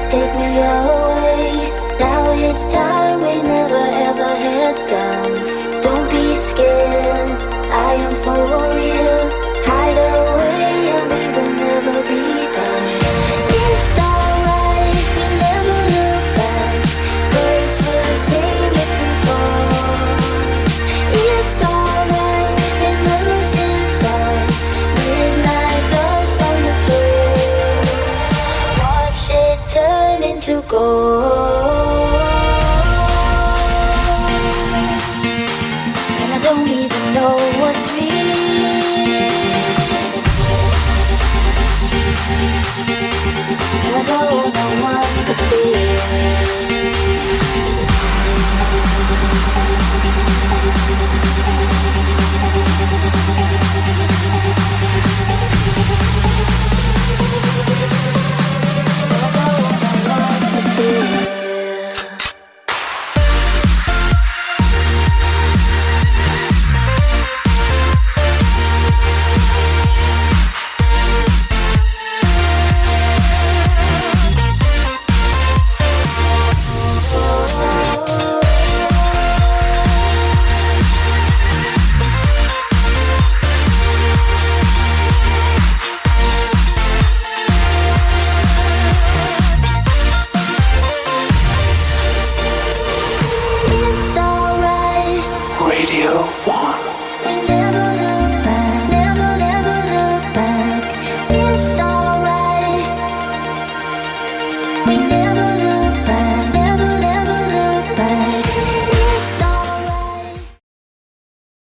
take me away. Now it's time we never ever had done. Don't be scared, I am for real. Hide away and we will never be found. It's alright, we never look back. Birds will sing if we fall. It's alright, memories inside. Midnight dust on the floor. Watch it turn into gold.